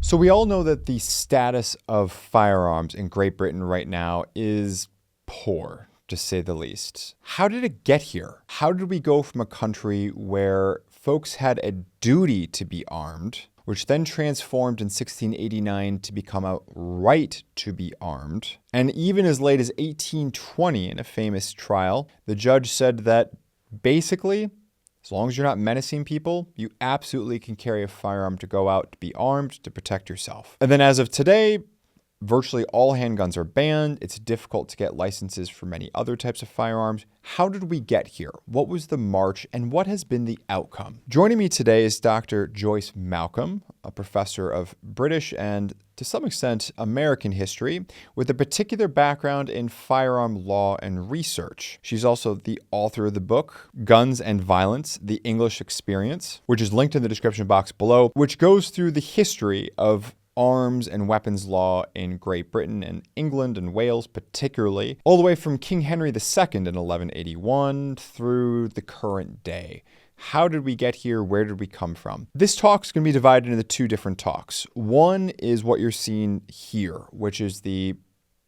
So we all know that the status of firearms in Great Britain right now is poor, to say the least. How did it get here? How did we go from a country where folks had a duty to be armed, which then transformed in 1689 to become a right to be armed? And even as late as 1820, in a famous trial, the judge said that basically, as long as you're not menacing people, you absolutely can carry a firearm to go out, to be armed, to protect yourself. And then as of today, virtually all handguns are banned. It's difficult to get licenses for many other types of firearms. How did we get here? What was the march and what has been the outcome? Joining me today is Dr. Joyce Malcolm, a professor of British and to some extent American history with a particular background in firearm law and research. She's also the author of the book, Guns and Violence, The English Experience, which is linked in the description box below, which goes through the history of arms and weapons law in Great Britain and England and Wales particularly, all the way from King Henry II in 1181 through the current day. How did we get here? Where did we come from? This talk's going to be divided into two different talks. One is what you're seeing here, which is the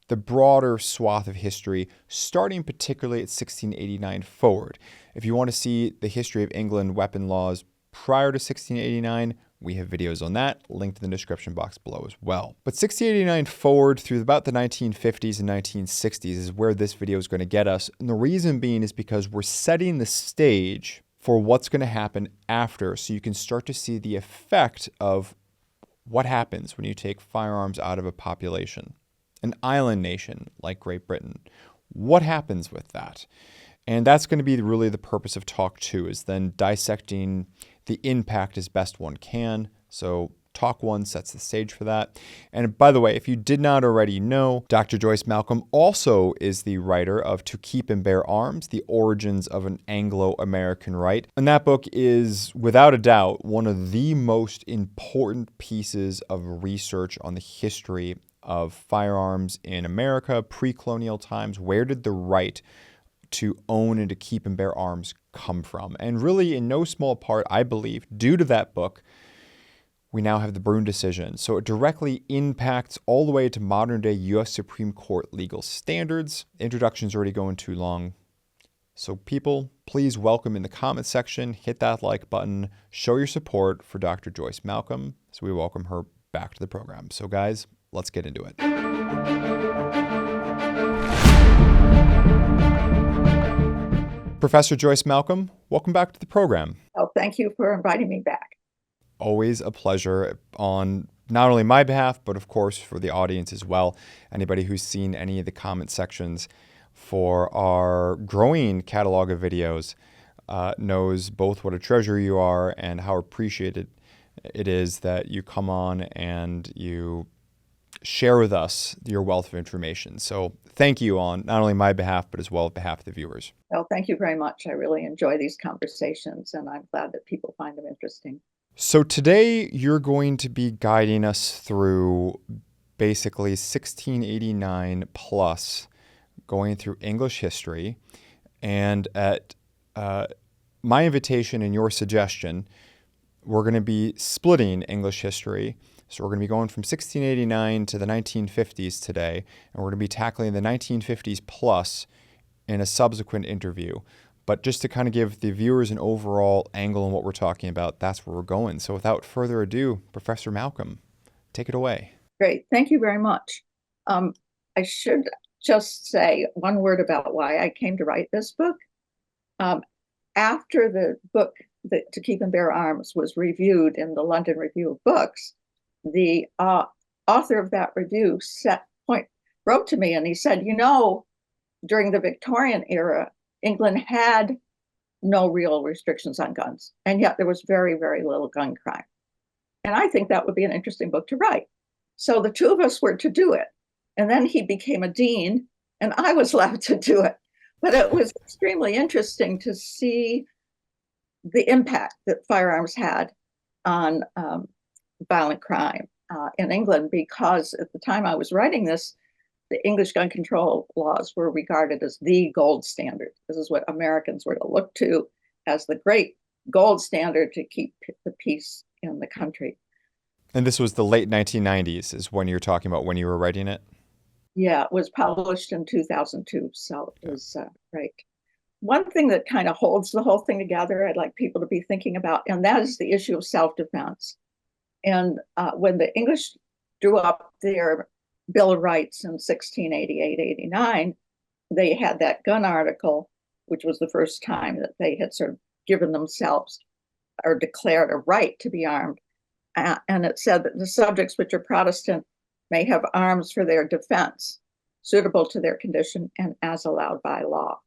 broader swath of history, starting particularly at 1689 forward. If you want to see the history of England weapon laws prior to 1689, we have videos on that, linked in the description box below as well. But 1689 forward through about the 1950s and 1960s is where this video is going to get us. And the reason being is because we're setting the stage for what's going to happen after, so you can start to see the effect of what happens when you take firearms out of a population. An island nation like Great Britain. What happens with that? And that's going to be really the purpose of talk 2, is then dissecting the impact as best one can. So talk 1 sets the stage for that. And by the way, if you did not already know, Dr. Joyce Malcolm also is the writer of To Keep and Bear Arms, The Origins of an Anglo-American Right. And that book is, without a doubt, one of the most important pieces of research on the history of firearms in America, pre-colonial times. Where did the right to own and to keep and bear arms come from? And really, in no small part, I believe, due to that book, we now have the Brune decision. So it directly impacts all the way to modern day U.S. Supreme Court legal standards. Introduction's already going too long. So people, please welcome in the comment section, hit that like button, show your support for Dr. Joyce Malcolm as we welcome her back to the program. So guys, let's get into it. Professor Joyce Malcolm, welcome back to the program. Oh, thank you for inviting me back. Always a pleasure on not only my behalf, but of course for the audience as well. Anybody who's seen any of the comment sections for our growing catalog of videos knows both what a treasure you are and how appreciated it is that you come on and you share with us your wealth of information. So thank you on not only my behalf, but as well on behalf of the viewers. Well, thank you very much. I really enjoy these conversations, and I'm glad that people find them interesting. So today you're going to be guiding us through basically 1689 plus, going through English history. And at my invitation and your suggestion, we're going to be splitting English history. So we're going to be going from 1689 to the 1950s today, and we're going to be tackling the 1950s plus in a subsequent interview. But just to kind of give the viewers an overall angle on what we're talking about, that's where we're going. So without further ado, Professor Malcolm, take it away. Great. Thank you very much. I should just say one word about why I came to write this book. After the book, To Keep and Bear Arms, was reviewed in the London Review of Books, the author of that review wrote to me and he said, you know, during the Victorian era, England had no real restrictions on guns, and yet there was very, very little gun crime. And I think that would be an interesting book to write. So the two of us were to do it. And then he became a dean, and I was allowed to do it. But it was extremely interesting to see the impact that firearms had on violent crime in England, because at the time I was writing this, the English gun control laws were regarded as the gold standard. This is what Americans were to look to as the great gold standard to keep the peace in the country. And this was the late 1990s is when you're talking about when you were writing it? Yeah, it was published in 2002. So it was right. One thing that kind of holds the whole thing together, I'd like people to be thinking about, and that is the issue of self-defense. And when the English drew up their Bill of Rights in 1688, 89, they had that gun article, which was the first time that they had sort of given themselves or declared a right to be armed. And it said that the subjects which are Protestant may have arms for their defense, suitable to their condition and as allowed by law.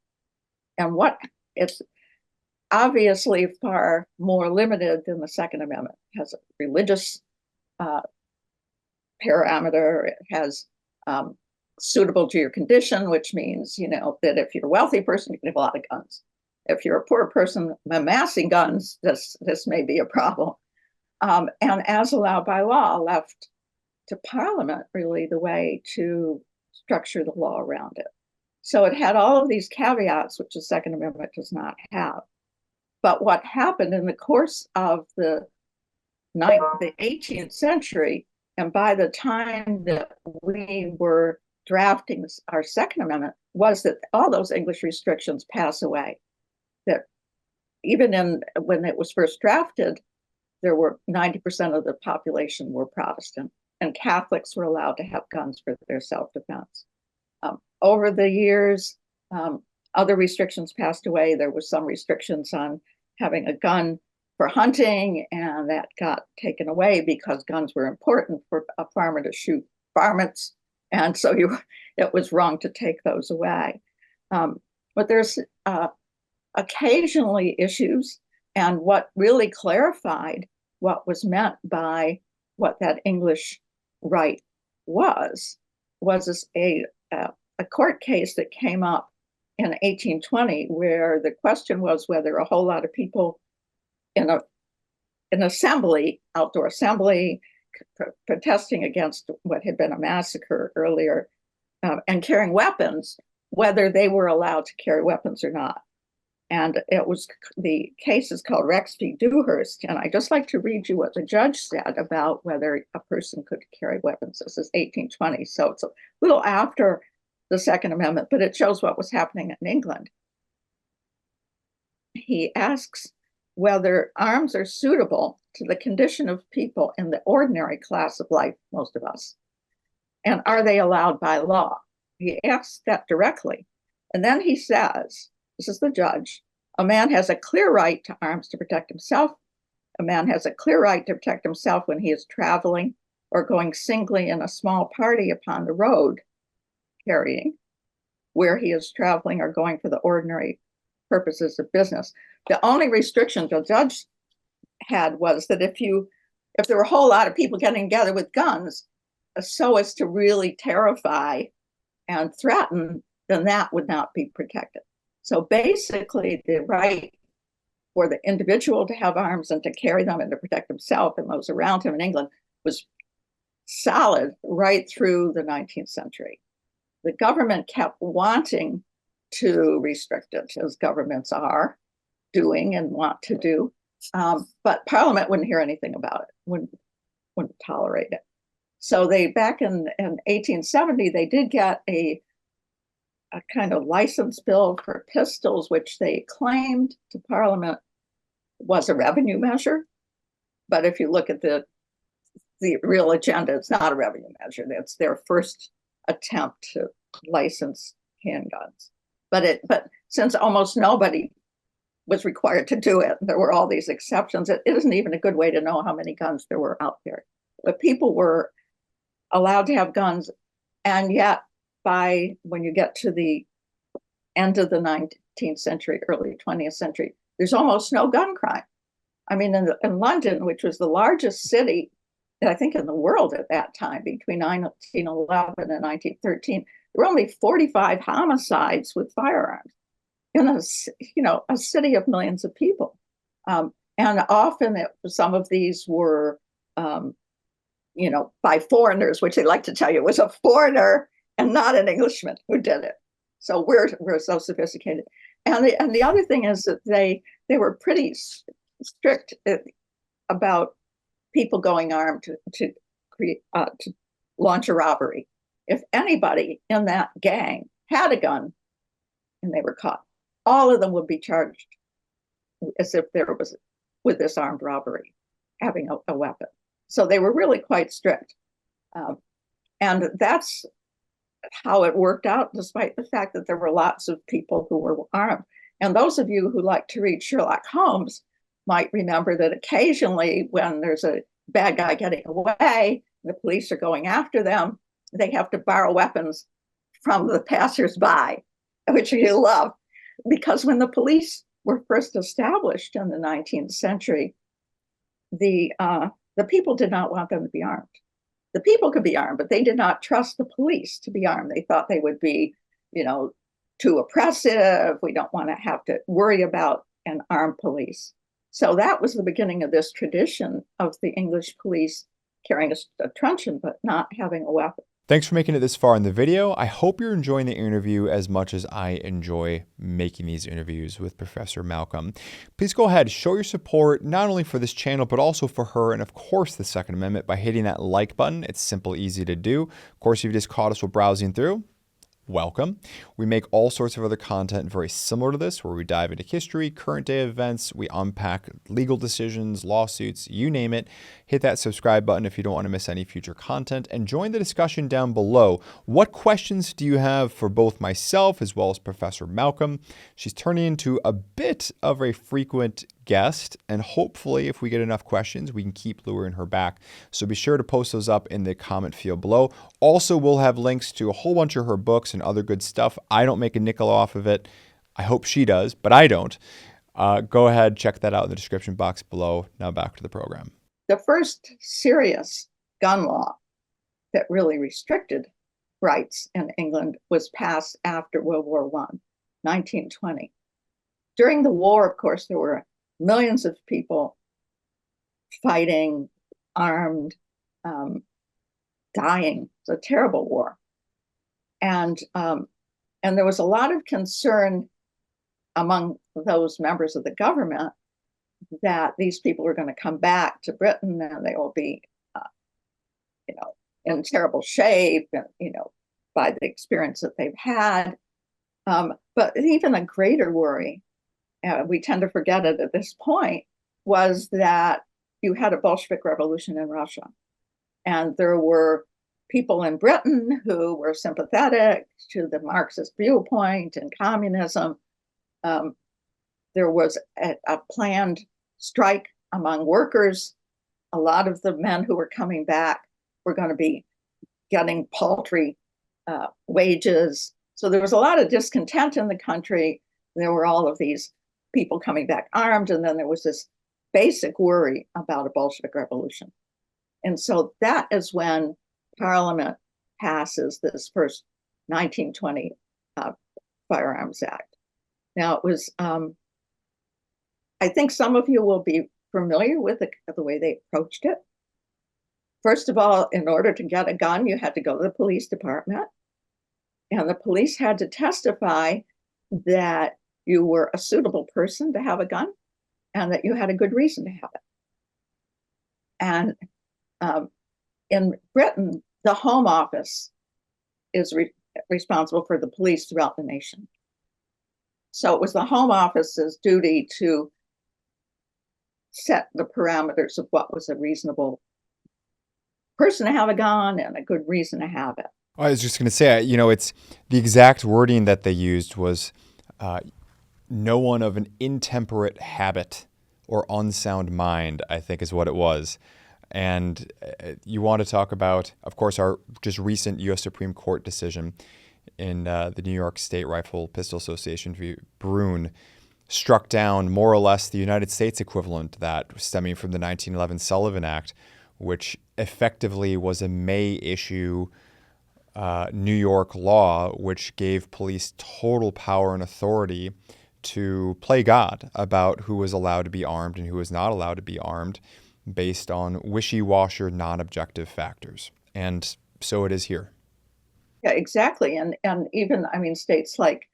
And what it's obviously far more limited than the Second Amendment. It has a religious parameter. It has suitable to your condition, which means, that if you're a wealthy person, you can have a lot of guns. If you're a poor person amassing guns, this may be a problem. And as allowed by law, left to Parliament really the way to structure the law around it. So it had all of these caveats, which the Second Amendment does not have. But what happened in the course of the 18th century, and by the time that we were drafting our Second Amendment, was that all those English restrictions pass away. That even when it was first drafted, there were 90% of the population were Protestant, and Catholics were allowed to have guns for their self-defense. Over the years, other restrictions passed away. There were some restrictions on having a gun for hunting, and that got taken away because guns were important for a farmer to shoot varmints, and so it was wrong to take those away. But there's occasionally issues, and what really clarified what was meant by what that English right was a court case that came up in 1820, where the question was whether a whole lot of people in an assembly, outdoor assembly, protesting against what had been a massacre earlier, and carrying weapons, whether they were allowed to carry weapons or not. And the case is called Rex v. Dewhurst. And I just like to read you what the judge said about whether a person could carry weapons. This is 1820, so it's a little after the Second Amendment, but it shows what was happening in England. He asks whether arms are suitable to the condition of people in the ordinary class of life, most of us, and are they allowed by law? He asks that directly. And then he says, this is the judge, a man has a clear right to arms to protect himself. A man has a clear right to protect himself when he is traveling or going singly in a small party upon the road, carrying, where he is traveling or going for the ordinary purposes of business. The only restriction the judge had was that if there were a whole lot of people getting together with guns so as to really terrify and threaten, then that would not be protected. So basically, the right for the individual to have arms and to carry them and to protect himself and those around him in England was solid right through the 19th century. The government kept wanting to restrict it, as governments are doing and want to do, but Parliament wouldn't hear anything about it, wouldn't tolerate it. So back in 1870, they did get a kind of license bill for pistols, which they claimed to Parliament was a revenue measure. But if you look at the real agenda, it's not a revenue measure. That's their first attempt to license handguns. But since almost nobody was required to do it, there were all these exceptions. It isn't even a good way to know how many guns there were out there. But people were allowed to have guns, and yet when you get to the end of the 19th century, early 20th century, there's almost no gun crime. I mean, in London, which was the largest city, I think, in the world at that time, between 1911 and 1913, there were only 45 homicides with firearms in a city of millions of people. And often some of these were, by foreigners, which they like to tell you was a foreigner and not an Englishman who did it. So we're so sophisticated. And the other thing is that they were pretty strict about people going armed to create to launch a robbery. If anybody in that gang had a gun and they were caught, all of them would be charged as if there was with this armed robbery, having a weapon. So they were really quite strict. And that's how it worked out, despite the fact that there were lots of people who were armed. And those of you who like to read Sherlock Holmes might remember that occasionally when there's a bad guy getting away, the police are going after them, they have to borrow weapons from the passersby, which you love. Because when the police were first established in the 19th century, the people did not want them to be armed. The people could be armed, but they did not trust the police to be armed. They thought they would be, too oppressive. We don't want to have to worry about an armed police. So that was the beginning of this tradition of the English police carrying a truncheon, but not having a weapon. Thanks for making it this far in the video. I hope you're enjoying the interview as much as I enjoy making these interviews with Professor Malcolm. Please go ahead, show your support not only for this channel, but also for her and of course the Second Amendment by hitting that like button. It's simple, easy to do. Of course, if you just caught us while browsing through, welcome. We make all sorts of other content very similar to this, where we dive into history, current day events, we unpack legal decisions, lawsuits, you name it. Hit that subscribe button if you don't want to miss any future content, and join the discussion down below. What questions do you have for both myself as well as Professor Malcolm? She's turning into a bit of a frequent guest, and hopefully if we get enough questions, we can keep luring her back. So be sure to post those up in the comment field below. Also, we'll have links to a whole bunch of her books and other good stuff. I don't make a nickel off of it. I hope she does, but I don't. Go ahead, check that out in the description box below. Now back to the program. The first serious gun law that really restricted rights in England was passed after World War I, 1920. During the war, of course, there were millions of people fighting, armed, dying. It's a terrible war. And there was a lot of concern among those members of the government that these people are going to come back to Britain and they will be, in terrible shape, by the experience that they've had. But even a greater worry, we tend to forget it at this point, was that you had a Bolshevik revolution in Russia. And there were people in Britain who were sympathetic to the Marxist viewpoint and communism. There was a planned strike among workers. A lot of the men who were coming back were going to be getting paltry wages. So there was a lot of discontent in the country. There were all of these people coming back armed, and then there was this basic worry about a Bolshevik revolution. And so that is when Parliament passes this first 1920 Firearms Act. Now, it was, I think some of you will be familiar with the way they approached it. First of all, in order to get a gun, you had to go to the police department, and the police had to testify that you were a suitable person to have a gun and that you had a good reason to have it. And in Britain, the Home Office is responsible for the police throughout the nation. So it was the Home Office's duty to set the parameters of what was a reasonable person to have a gun and a good reason to have it. I was just going to say, it's the exact wording that they used was no one of an intemperate habit or unsound mind, I think is what it was. And you want to talk about, of course, our just recent U.S. Supreme Court decision in the New York State Rifle Pistol Association v. Brune struck down more or less the United States equivalent to that, stemming from the 1911 Sullivan Act, which effectively was a May issue New York law, which gave police total power and authority to play God about who was allowed to be armed and who was not allowed to be armed based on wishy-washy, non-objective factors. And so it is here. Yeah, exactly. And even, states like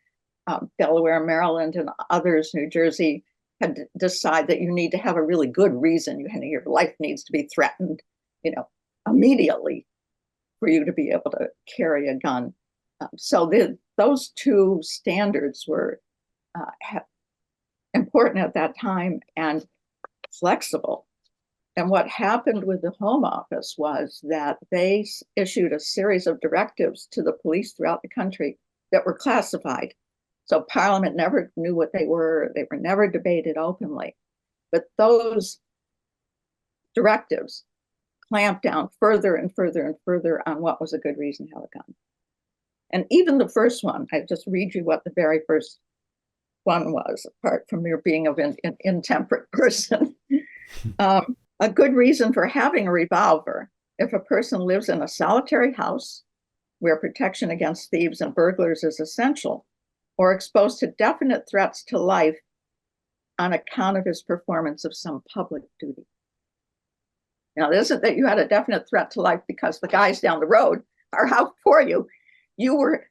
Delaware, Maryland, and others, New Jersey, had to decide that you need to have a really good reason. Your life needs to be threatened, immediately for you to be able to carry a gun. So those two standards were important at that time and flexible. And what happened with the Home Office was that they issued a series of directives to the police throughout the country that were classified. So Parliament never knew what they were. They were never debated openly. But those directives clamped down further and further and further on what was a good reason to have a gun. And even the first one, I just read you what the very first one was, apart from your being of an intemperate person. A good reason for having a revolver: if a person lives in a solitary house where protection against thieves and burglars is essential, or exposed to definite threats to life on account of his performance of some public duty. Now, it isn't that you had a definite threat to life because the guys down the road are out for you. You were,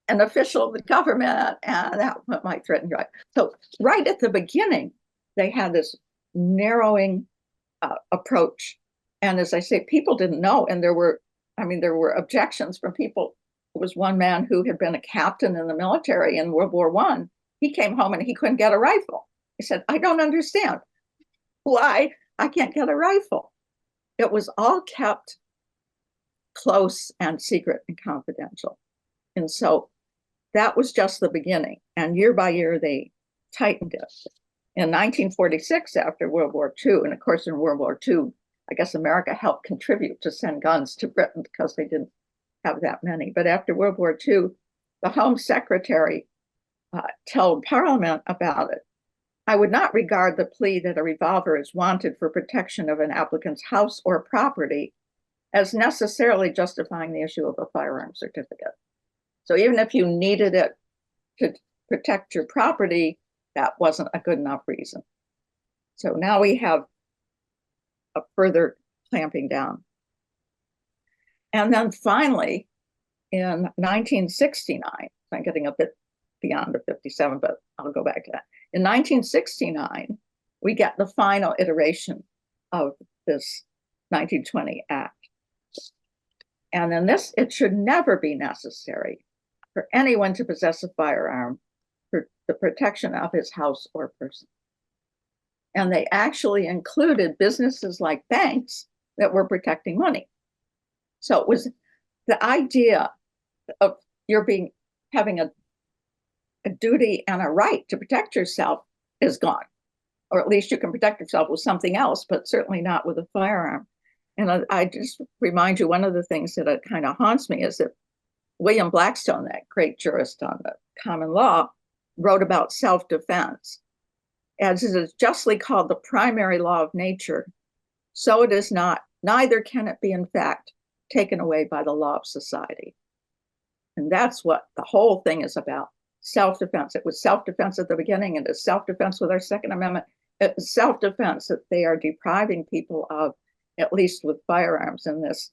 an official of the government, and that might threaten your life. So right at the beginning, they had this narrowing approach. And as I say, people didn't know. And there were objections from people. There was one man who had been a captain in the military in World War I. He came home and he couldn't get a rifle. He said, I don't understand why I can't get a rifle. It was all kept close and secret and confidential. And so that was just the beginning. And year by year, they tightened it. In 1946, after World War II, and of course in World War II, I guess America helped contribute to send guns to Britain because they didn't have that many. But after World War II, the Home Secretary told Parliament about it. I would not regard the plea that a revolver is wanted for protection of an applicant's house or property as necessarily justifying the issue of a firearm certificate. So even if you needed it to protect your property, that wasn't a good enough reason. So now we have a further clamping down. And then finally, in 1969, I'm getting a bit beyond the 57, but I'll go back to that. In 1969, we get the final iteration of this 1920 Act. And in this, it should never be necessary for anyone to possess a firearm for the protection of his house or person. And they actually included businesses like banks that were protecting money. So it was the idea of having a duty and a right to protect yourself is gone. Or at least you can protect yourself with something else, but certainly not with a firearm. And I just remind you, one of the things that it kind of haunts me is that William Blackstone, that great jurist on the common law, wrote about self-defense. As it is justly called the primary law of nature, so it is not, neither can it be in fact taken away by the law of society. And that's what the whole thing is about, self-defense. It was self-defense at the beginning, and it's self-defense with our Second Amendment. It's self-defense that they are depriving people of, at least with firearms, in this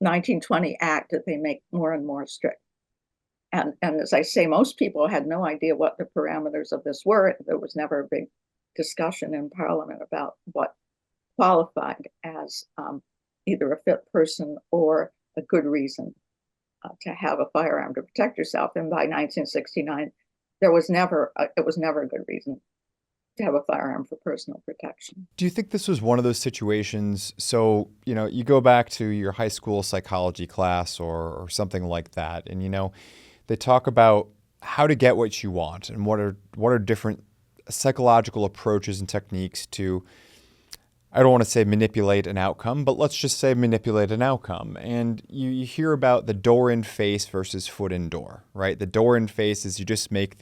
1920 Act that they make more and more strict. And as I say, most people had no idea what the parameters of this were. There was never a big discussion in Parliament about what qualified as either a fit person or a good reason to have a firearm to protect yourself. And by 1969, it was never a good reason to have a firearm for personal protection. Do you think this was one of those situations? So, you go back to your high school psychology class or something like that, and they talk about how to get what you want and what are different psychological approaches and techniques to, I don't want to say manipulate an outcome, but let's just say manipulate an outcome. And you hear about the door in face versus foot in door, right? The door in face is you just make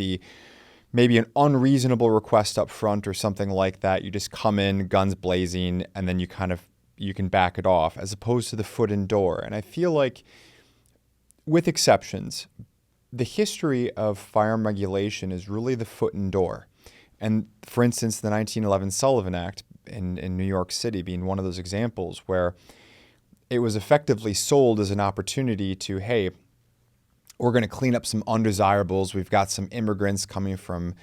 maybe an unreasonable request up front or something like that. You just come in, guns blazing, and then you can back it off, as opposed to the foot in door. And I feel like, with exceptions, the history of firearm regulation is really the foot in door. And for instance, the 1911 Sullivan Act in New York City being one of those examples where it was effectively sold as an opportunity to, hey, we're going to clean up some undesirables. We've got some immigrants coming from,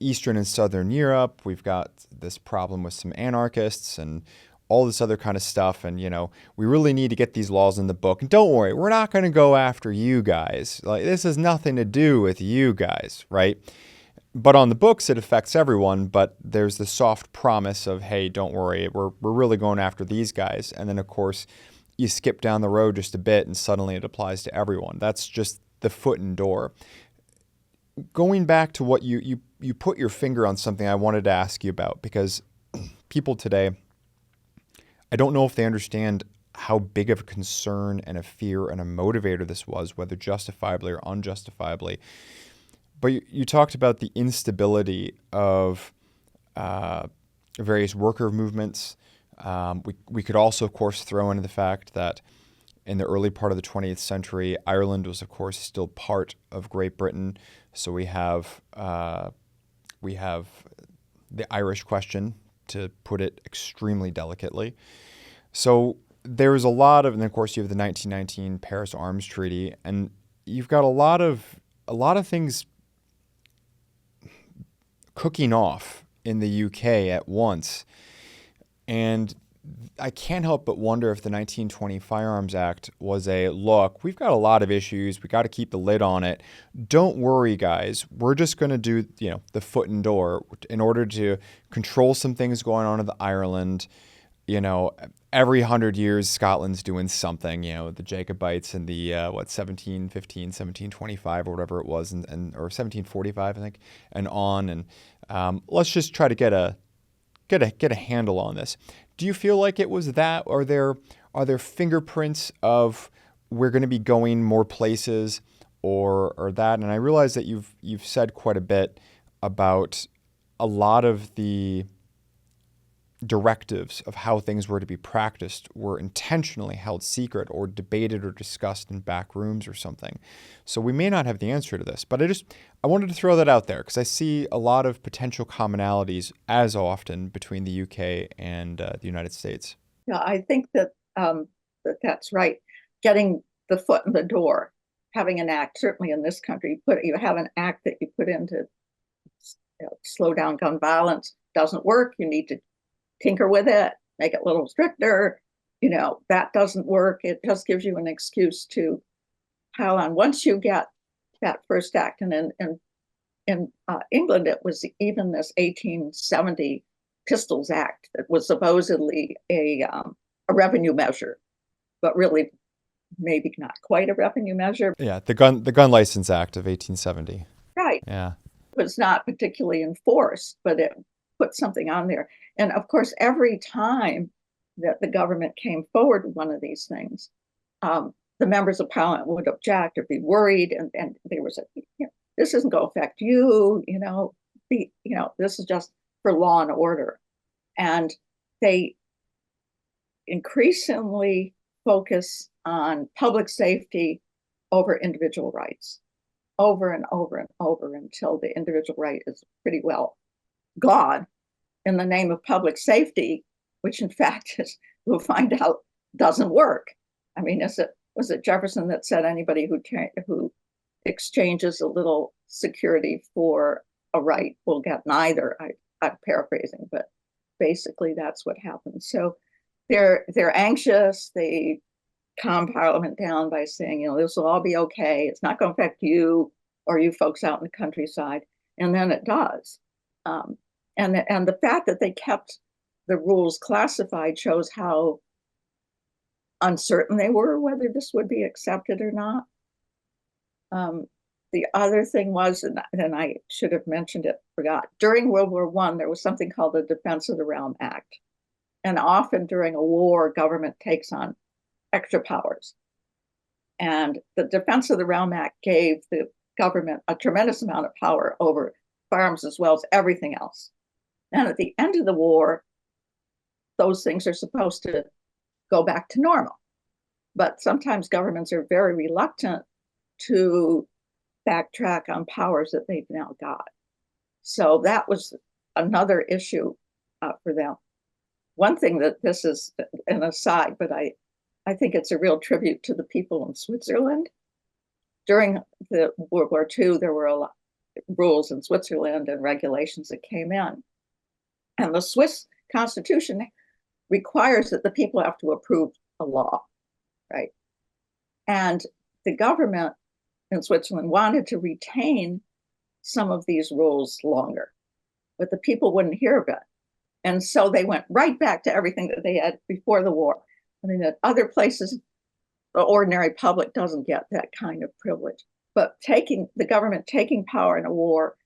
Eastern and Southern Europe. We've got this problem with some anarchists and all this other kind of stuff. And, we really need to get these laws in the book. And don't worry, we're not going to go after you guys. Like, this has nothing to do with you guys, right? But on the books, it affects everyone. But there's the soft promise of, hey, don't worry, we're really going after these guys. And then, of course, you skip down the road just a bit and suddenly it applies to everyone. That's just the foot in door. Going back to what you put your finger on something I wanted to ask you about, because people today, I don't know if they understand how big of a concern and a fear and a motivator this was, whether justifiably or unjustifiably. But you talked about the instability of various worker movements. We could also, of course, throw in the fact that in the early part of the 20th century, Ireland was, of course, still part of Great Britain. So we have the Irish question, to put it extremely delicately. So there's a lot of, and of course you have the 1919 Paris Arms Treaty, and you've got a lot of things cooking off in the UK at once. And I can't help but wonder if the 1920 Firearms Act was a, look, we've got a lot of issues. We got to keep the lid on it. Don't worry, guys. We're just going to do, the foot in door in order to control some things going on in the Ireland. Every 100 years, Scotland's doing something, the Jacobites in the, 1715, 1725 or whatever it was, or 1745, I think, and on. And let's just try to get a handle on this. Do you feel like it was that? Are there fingerprints of we're going to be going more places or that? And I realize that you've said quite a bit about a lot of the directives of how things were to be practiced were intentionally held secret or debated or discussed in back rooms or something. So we may not have the answer to this, but I wanted to throw that out there because I see a lot of potential commonalities as often between the UK and the United States. Yeah, I think that's right. Getting the foot in the door, having an act, certainly in this country, you have an act that you put in to slow down gun violence, doesn't work. You need to tinker with it, make it a little stricter. That doesn't work. It just gives you an excuse to pile on. Once you get that first act, and in England, it was even this 1870 Pistols Act that was supposedly a revenue measure, but really maybe not quite a revenue measure. Yeah, the Gun License Act of 1870. Right. Yeah. It was not particularly enforced, but it put something on there. And of course, every time that the government came forward with one of these things, the members of parliament would object or be worried, and there was this isn't going to affect you, this is just for law and order. And they increasingly focus on public safety over individual rights, over and over and over, until the individual right is pretty well gone in the name of public safety, which in fact we'll find out doesn't work. I mean, was it Jefferson that said anybody who exchanges a little security for a right will get neither? I'm paraphrasing, but basically that's what happens. So they're anxious. They calm Parliament down by saying, this will all be okay. It's not going to affect you or you folks out in the countryside. And then it does. And the fact that they kept the rules classified shows how uncertain they were whether this would be accepted or not. The other thing was, and I should have mentioned it, forgot, during World War I, there was something called the Defense of the Realm Act. And often during a war, government takes on extra powers. And the Defense of the Realm Act gave the government a tremendous amount of power over firearms as well as everything else. And at the end of the war, those things are supposed to go back to normal. But sometimes governments are very reluctant to backtrack on powers that they've now got. So that was another issue for them. One thing that this is an aside, but I think it's a real tribute to the people in Switzerland. During the World War II, there were rules in Switzerland and regulations that came in. And the Swiss Constitution requires that the people have to approve a law, right? And the government in Switzerland wanted to retain some of these rules longer, but the people wouldn't hear of it. And so they went right back to everything that they had before the war. I mean, at other places, the ordinary public doesn't get that kind of privilege. But the government taking power in a war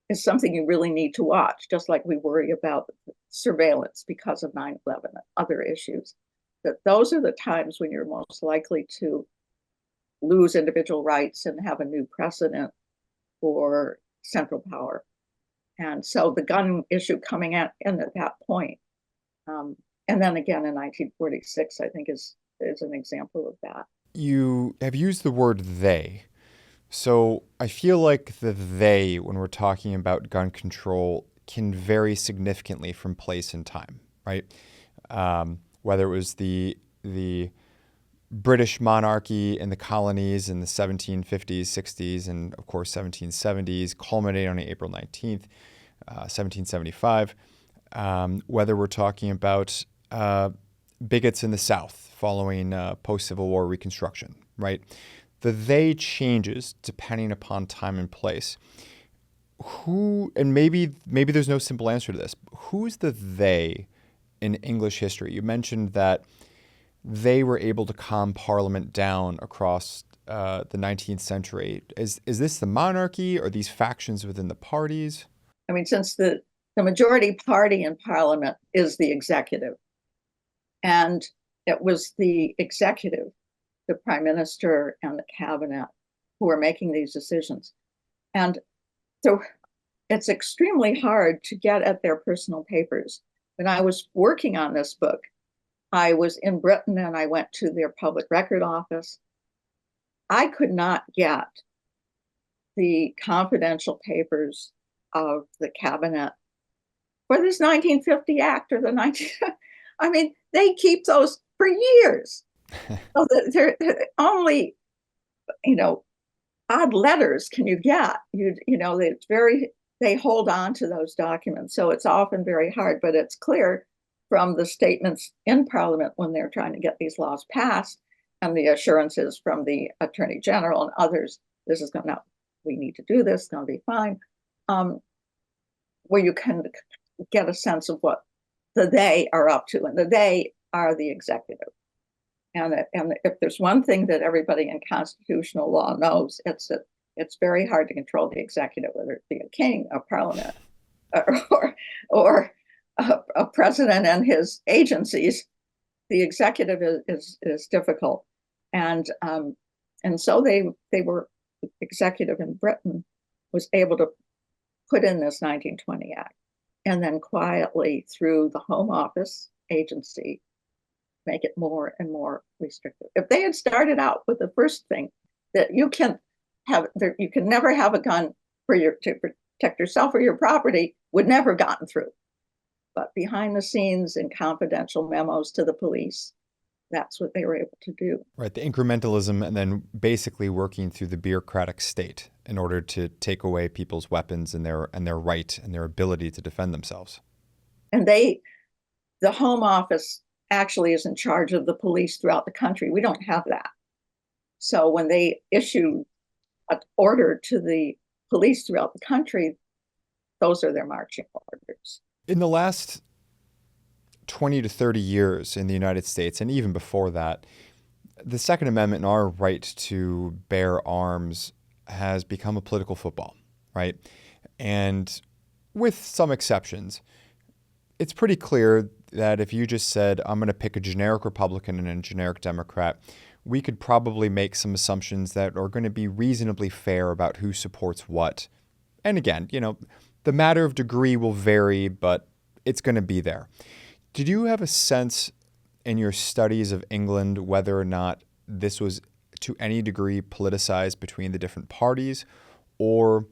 is something you really need to watch, just like we worry about surveillance because of 9/11 and other issues. That those are the times when you're most likely to lose individual rights and have a new precedent for central power. And so the gun issue coming in at that point, and then again in 1946, I think is an example of that. You have used the word they. So I feel like the they, when we're talking about gun control, can vary significantly from place and time, right? Whether it was the British monarchy in the colonies in the 1750s, 60s, and of course 1770s, culminating on April 19th, 1775. Whether we're talking about bigots in the South following post-Civil War Reconstruction, right? The they changes depending upon time and place. Who, and maybe there's no simple answer to this. Who's the they in English history? You mentioned that they were able to calm Parliament down across the 19th century. Is this the monarchy or these factions within the parties? I mean, since the majority party in Parliament is the executive, and it was the executive, the prime minister and the cabinet, who are making these decisions. And so it's extremely hard to get at their personal papers. When I was working on this book, I was in Britain and I went to their public record office. I could not get the confidential papers of the cabinet for this 1950 act or the 19. I mean, they keep those for years. So they're only, odd letters can you get. It's they hold on to those documents. So it's often very hard, but it's clear from the statements in Parliament when they're trying to get these laws passed and the assurances from the Attorney General and others, this is going to, we need to do this, it's going to be fine, where you can get a sense of what the they are up to. And the they are the executive. And if there's one thing that everybody in constitutional law knows, it's that it's very hard to control the executive, whether it be a king, a parliament, or a president and his agencies. The executive is difficult, and so they were executive in Britain was able to put in this 1920 Act, and then quietly through the Home Office agency make it more and more restrictive. If they had started out with the first thing that you can never have a gun to protect yourself or your property, would never have gotten through. But behind the scenes in confidential memos to the police, that's what they were able to do. Right, the incrementalism and then basically working through the bureaucratic state in order to take away people's weapons and their right and their ability to defend themselves. And the Home Office actually is in charge of the police throughout the country. We don't have that. So when they issue an order to the police throughout the country, those are their marching orders. In the last 20 to 30 years in the United States, and even before that, the Second Amendment and our right to bear arms has become a political football, right? And with some exceptions, it's pretty clear that if you just said, I'm going to pick a generic Republican and a generic Democrat, we could probably make some assumptions that are going to be reasonably fair about who supports what. And again, the matter of degree will vary, but it's going to be there. Did you have a sense in your studies of England whether or not this was to any degree politicized between the different parties, or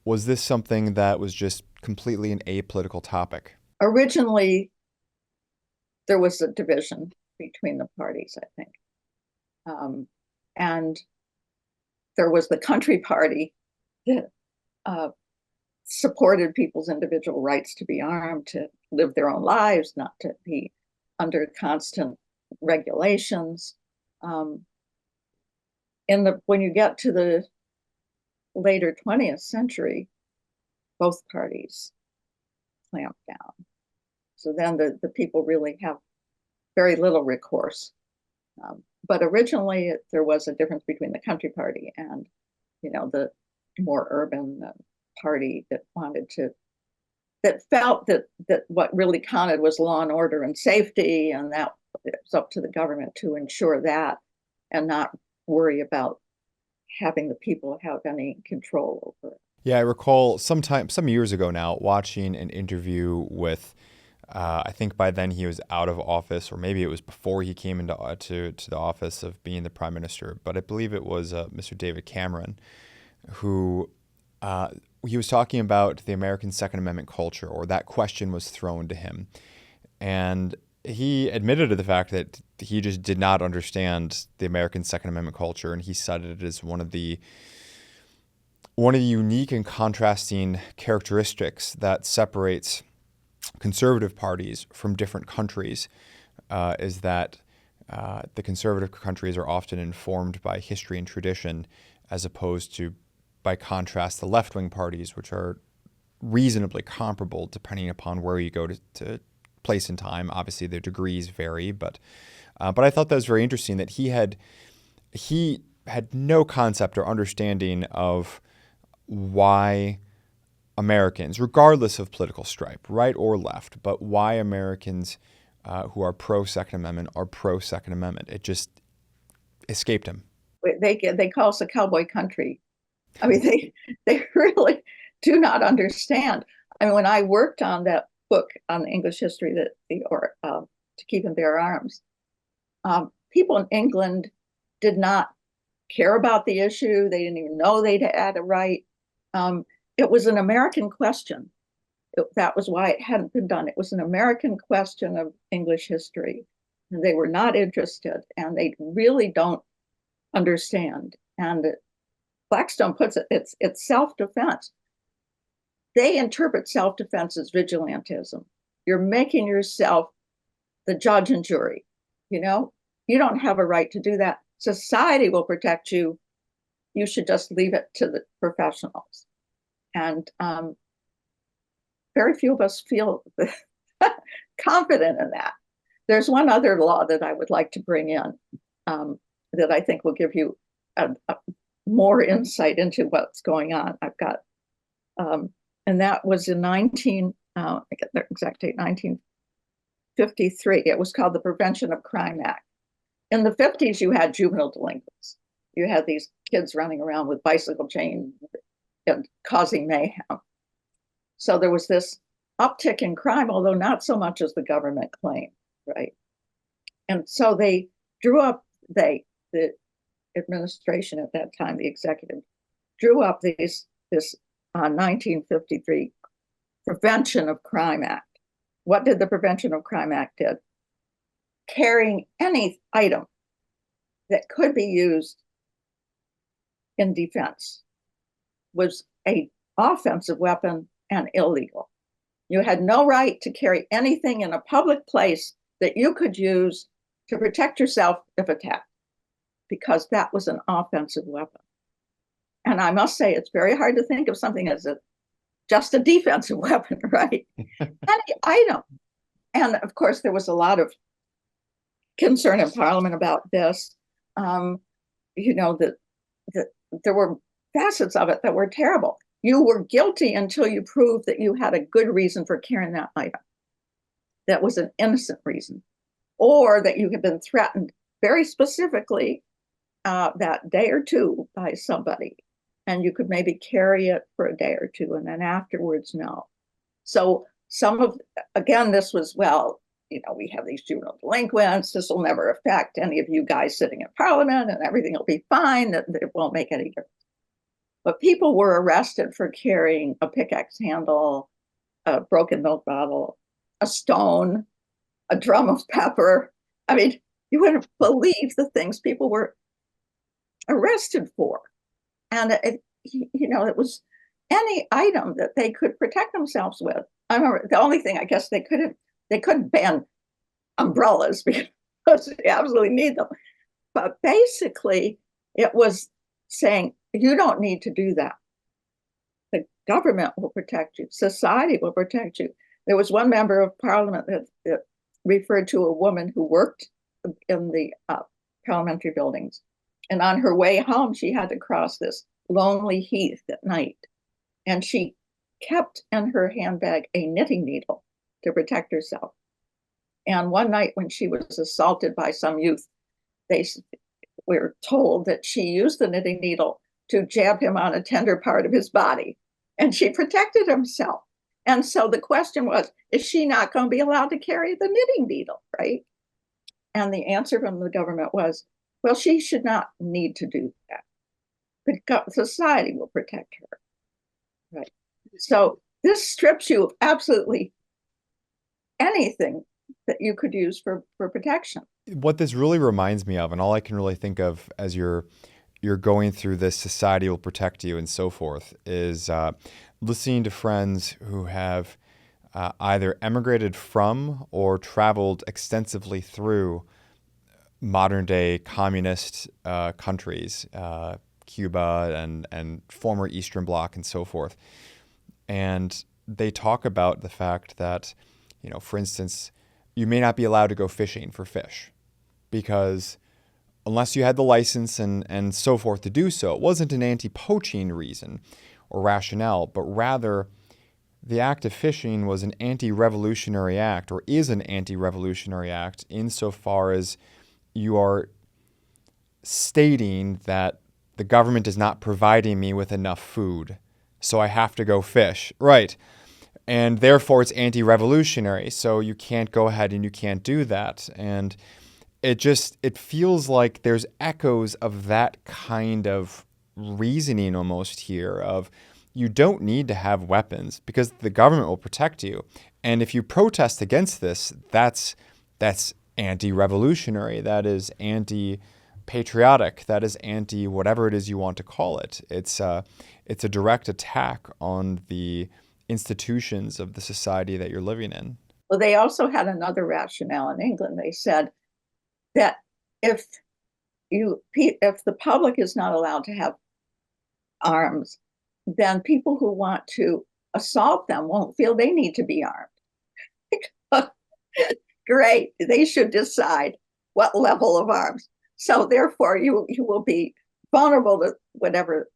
was this something that was just completely an apolitical topic? Originally, there was a division between the parties, I think. And there was the country party that supported people's individual rights to be armed, to live their own lives, not to be under constant regulations. When you get to the later 20th century, both parties clamp down. So then the people really have very little recourse. But originally, there was a difference between the country party and, the more urban party that felt that what really counted was law and order and safety, and that it was up to the government to ensure that and not worry about having the people have any control over it. Yeah, I recall some years ago now watching an interview with, I think by then he was out of office, or maybe it was before he came into to the office of being the prime minister. But I believe it was Mr. David Cameron, who he was talking about the American Second Amendment culture, or that question was thrown to him, and he admitted to the fact that he just did not understand the American Second Amendment culture, and he cited it as one of the unique and contrasting characteristics that separates conservative parties from different countries, is that the conservative countries are often informed by history and tradition, as opposed to, by contrast, the left-wing parties, which are reasonably comparable depending upon where you go to place in time. Obviously, their degrees vary, but I thought that was very interesting that he had no concept or understanding of why Americans, regardless of political stripe, right or left, but why Americans who are pro-Second Amendment are pro-Second Amendment. It just escaped him. They call us a cowboy country. I mean, they really do not understand. I mean, when I worked on that book on the English history To Keep and Bear Arms, people in England did not care about the issue. They didn't even know they'd had a right. It was an American question. That was why it hadn't been done. It was an American question of English history. And they were not interested, and they really don't understand. And Blackstone puts it, it's self-defense. They interpret self-defense as vigilantism. You're making yourself the judge and jury. You don't have a right to do that. Society will protect you. You should just leave it to the professionals. And very few of us feel confident in that. There's one other law that I would like to bring in that I think will give you a more insight into what's going on. I've got, and that was in I get the exact date, 1953. It was called the Prevention of Crime Act. In the 50s, you had juvenile delinquents. You had these kids running around with bicycle chains and causing mayhem. So there was this uptick in crime, although not so much as the government claimed, right? And so they drew up, the administration at that time, the executive, drew up this 1953 Prevention of Crime Act. What did the Prevention of Crime Act do? Carrying any item that could be used in defense was an offensive weapon and illegal. You had no right to carry anything in a public place that you could use to protect yourself if attacked, because that was an offensive weapon. And I must say, it's very hard to think of something as just a defensive weapon, right? Any item. And of course, there was a lot of concern in Parliament about this. That there were facets of it that were terrible. You were guilty until you proved that you had a good reason for carrying that item. That was an innocent reason, or that you had been threatened very specifically that day or two by somebody, and you could maybe carry it for a day or two, and then afterwards, no. So this was, we have these juvenile delinquents. This will never affect any of you guys sitting in Parliament, and everything will be fine. It won't make any difference. But people were arrested for carrying a pickaxe handle, a broken milk bottle, a stone, a drum of pepper. I mean, you wouldn't believe the things people were arrested for. And it was any item that they could protect themselves with. I remember the only thing I guess they couldn't ban umbrellas because they absolutely need them. But basically, it was saying you don't need to do that. The government will protect you. Society will protect you. There was one member of parliament that referred to a woman who worked in the parliamentary buildings. And on her way home, she had to cross this lonely heath at night. And she kept in her handbag a knitting needle to protect herself. And one night when she was assaulted by some youth, they were told that she used the knitting needle to jab him on a tender part of his body. And she protected herself. And so the question was, is she not going to be allowed to carry the knitting needle, right? And the answer from the government was, well, she should not need to do that. But society will protect her, right? So this strips you of absolutely anything that you could use for protection. What this really reminds me of, and all I can really think of as you're going through this, society will protect you and so forth, is listening to friends who have either emigrated from or traveled extensively through modern day communist countries, Cuba and former Eastern Bloc and so forth. And they talk about the fact that, for instance, you may not be allowed to go fishing for fish because unless you had the license and so forth to do so, it wasn't an anti-poaching reason or rationale, but rather the act of fishing was an anti-revolutionary act, or is an anti-revolutionary act insofar as you are stating that the government is not providing me with enough food, so I have to go fish. Right. And therefore it's anti-revolutionary, so you can't go ahead and you can't do that. And it feels like there's echoes of that kind of reasoning almost here of you don't need to have weapons because the government will protect you. And if you protest against this, that's anti-revolutionary, that is anti-patriotic, that is anti whatever it is you want to call it. It's a direct attack on the institutions of the society that you're living in. Well, they also had another rationale in England. They said that if the public is not allowed to have arms, then people who want to assault them won't feel they need to be armed. Great, they should decide what level of arms. So therefore, you will be vulnerable to whatever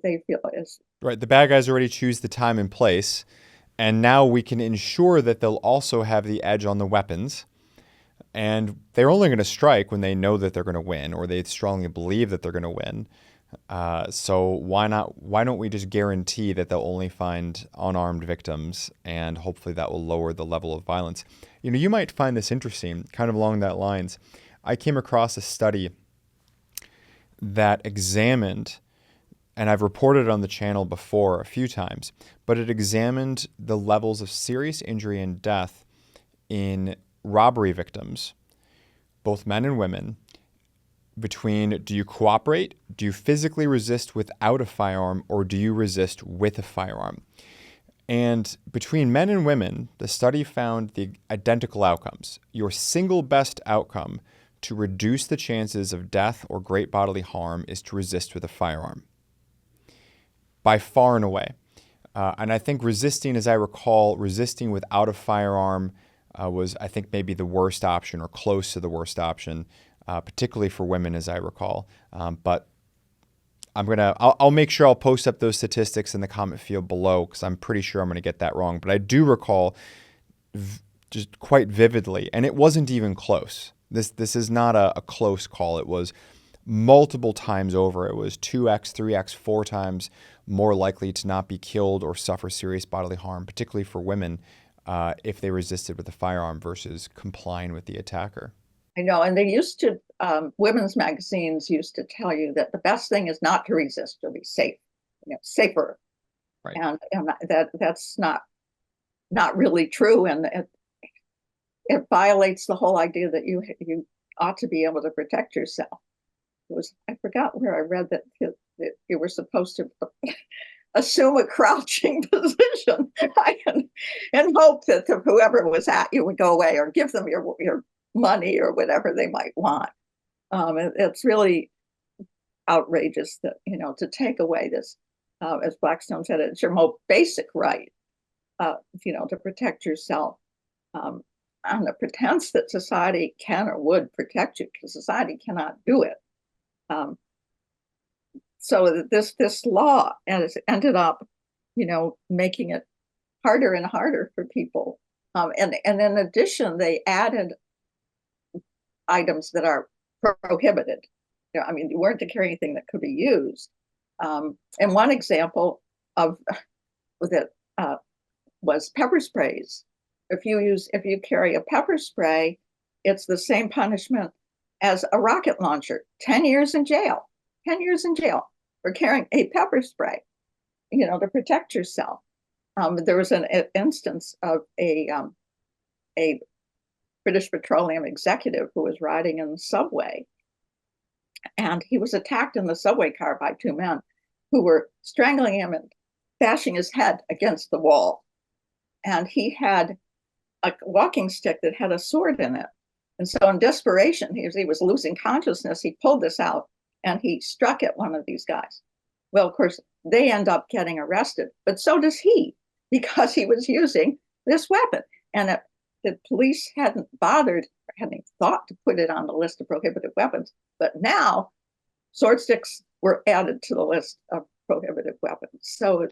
they feel is right. The bad guys already choose the time and place, and now we can ensure that they'll also have the edge on the weapons. And they're only going to strike when they know that they're going to win, or they strongly believe that they're going to win. So why don't we just guarantee that they'll only find unarmed victims, and hopefully that will lower the level of violence. You might find this interesting, kind of along that lines. I came across a study that examined, and I've reported on the channel before a few times, but it examined the levels of serious injury and death in robbery victims, both men and women, between do you cooperate, do you physically resist without a firearm, or do you resist with a firearm? And between men and women, the study found the identical outcomes. Your single best outcome to reduce the chances of death or great bodily harm is to resist with a firearm, by far and away. And I think resisting, as I recall, resisting without a firearm was, I think, maybe the worst option or close to the worst option, particularly for women, as I recall. But I'll make sure I'll post up those statistics in the comment field below because I'm pretty sure I'm going to get that wrong. But I do recall just quite vividly, and it wasn't even close. This is not a close call. It was multiple times over. It was 2x, 3x, 4 times more likely to not be killed or suffer serious bodily harm, particularly for women, if they resisted with a firearm versus complying with the attacker. I know, and they used to, women's magazines used to tell you that the best thing is not to resist or be safe, safer. Right. And that's not really true, and it violates the whole idea that you ought to be able to protect yourself. I forgot where I read that you were supposed to assume a crouching position and hope that whoever was at you would go away, or give them your money or whatever they might want. It's really outrageous that, to take away this, as Blackstone said, it's your most basic right, to protect yourself, on the pretense that society can or would protect you, because society cannot do it. So this law has ended up, making it harder and harder for people. And in addition, they added items that are prohibited. You weren't to carry anything that could be used. And one example of that was pepper sprays. If you carry a pepper spray, it's the same punishment as a rocket launcher. 10 years in jail. 10 years in jail for carrying a pepper spray, to protect yourself. There was an instance of a British Petroleum executive who was riding in the subway, and he was attacked in the subway car by two men who were strangling him and bashing his head against the wall. And he had a walking stick that had a sword in it. And so in desperation, he was losing consciousness, he pulled this out and he struck at one of these guys. Well, of course, they end up getting arrested, but so does he, because he was using this weapon. And the police hadn't thought to put it on the list of prohibited weapons, but now sword sticks were added to the list of prohibited weapons. So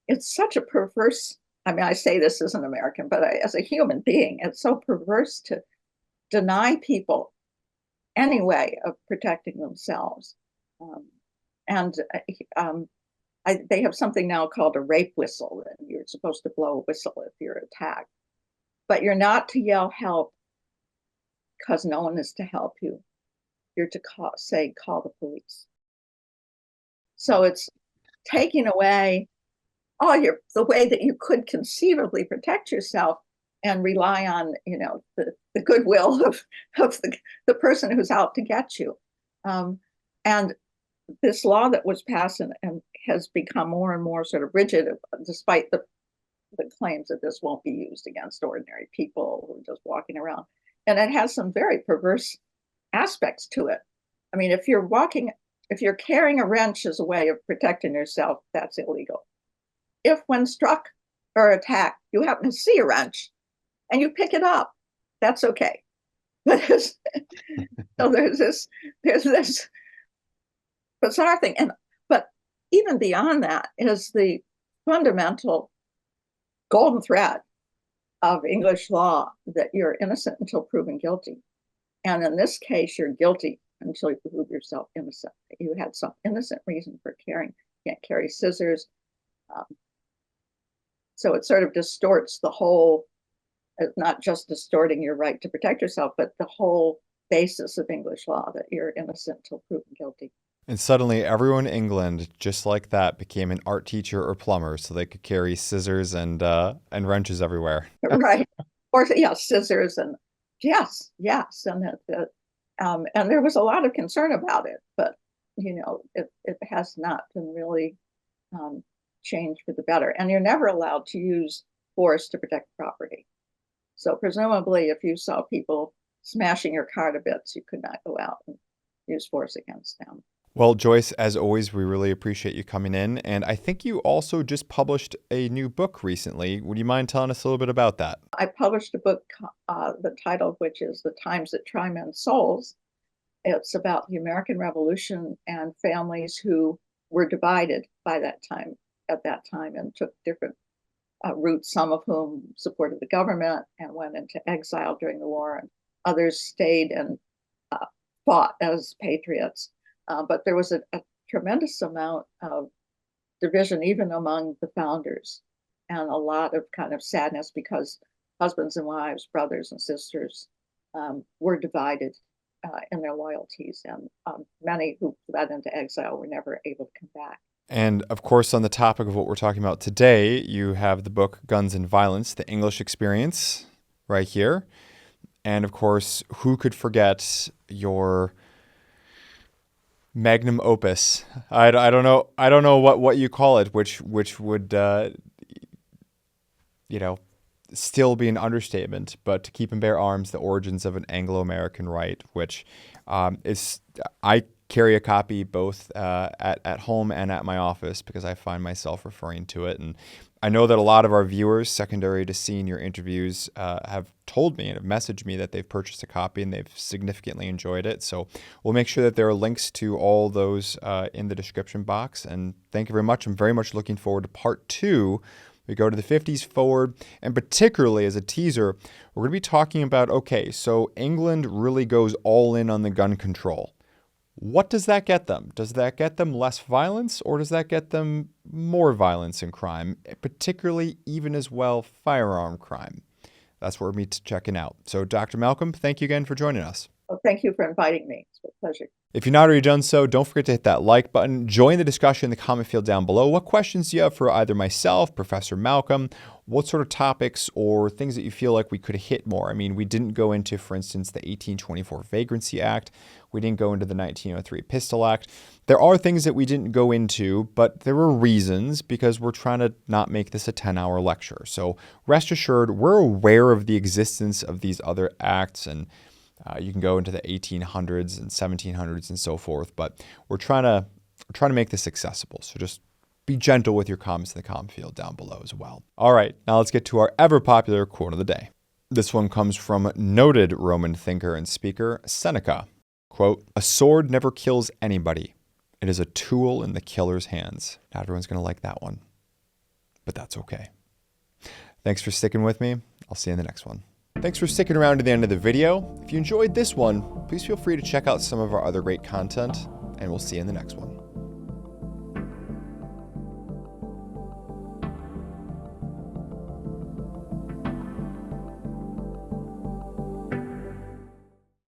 it's such a perverse, I say this as an American, but as a human being, it's so perverse to deny people any way of protecting themselves. They have something now called a rape whistle, and you're supposed to blow a whistle if you're attacked. But you're not to yell help, because no one is to help you. You're to call the police. So it's taking away the way that you could conceivably protect yourself and rely on, the goodwill of the person who's out to get you. And this law that was passed and has become more and more sort of rigid, despite the claims that this won't be used against ordinary people who are just walking around. And it has some very perverse aspects to it. If you're carrying a wrench as a way of protecting yourself, that's illegal. If when struck or attacked, you happen to see a wrench and you pick it up, that's okay. But so there's this bizarre thing. But even beyond that is the fundamental golden thread of English law, that you're innocent until proven guilty. And in this case, you're guilty until you prove yourself innocent. You had some innocent reason for carrying. You can't carry scissors. So it sort of distorts the whole, not just distorting your right to protect yourself, but the whole basis of English law, that you're innocent until proven guilty. And suddenly everyone in England, just like that, became an art teacher or plumber, so they could carry scissors and wrenches everywhere. Right. Or scissors and yes. And there was a lot of concern about it, but it has not been really changed for the better. And you're never allowed to use force to protect property. So presumably, if you saw people smashing your car to bits, you could not go out and use force against them. Well, Joyce, as always, we really appreciate you coming in. And I think you also just published a new book recently. Would you mind telling us a little bit about that? I published a book, the title of which is The Times That Try Men's Souls. It's about the American Revolution and families who were divided at that time, and took different routes, some of whom supported the government and went into exile during the war, and others stayed and fought as patriots. But there was a tremendous amount of division even among the founders, and a lot of kind of sadness because husbands and wives, brothers and sisters were divided in their loyalties, and many who fled into exile were never able to come back. And of course, on the topic of what we're talking about today, you have the book Guns and Violence, The English Experience, right here. And of course, who could forget your Magnum opus. I don't know. I don't know what you call it, which would, still be an understatement, but To Keep and Bear Arms, The Origins of an Anglo-American Right, which is, I carry a copy both at home and at my office because I find myself referring to it. And I know that a lot of our viewers, secondary to seeing your interviews, have told me and have messaged me that they've purchased a copy and they've significantly enjoyed it. So we'll make sure that there are links to all those in the description box. And thank you very much. I'm very much looking forward to part 2. We go to the 50s forward, and particularly as a teaser, we're going to be talking about, okay, so England really goes all in on the gun control. What does that get them? Does that get them less violence, or does that get them more violence and crime, particularly even as well firearm crime? That's what we're checking out. So Dr. Malcolm, thank you again for joining us. Well, thank you for inviting me. It's a pleasure. If you're not already done so, don't forget to hit that like button. Join the discussion in the comment field down below. What questions do you have for either myself, Professor Malcolm? What sort of topics or things that you feel like we could hit more? I mean, we didn't go into, for instance, the 1824 Vagrancy Act. We didn't go into the 1903 Pistol Act. There are things that we didn't go into, but there were reasons because we're trying to not make this a 10-hour lecture. So rest assured, we're aware of the existence of these other acts, and you can go into the 1800s and 1700s and so forth, but we're trying to make this accessible. So just be gentle with your comments in the comment field down below as well. All right, now let's get to our ever popular quote of the day. This one comes from noted Roman thinker and speaker Seneca. Quote, "A sword never kills anybody. It is a tool in the killer's hands." Not everyone's going to like that one, but that's okay. Thanks for sticking with me. I'll see you in the next one. Thanks for sticking around to the end of the video. If you enjoyed this one, please feel free to check out some of our other great content, and we'll see you in the next one.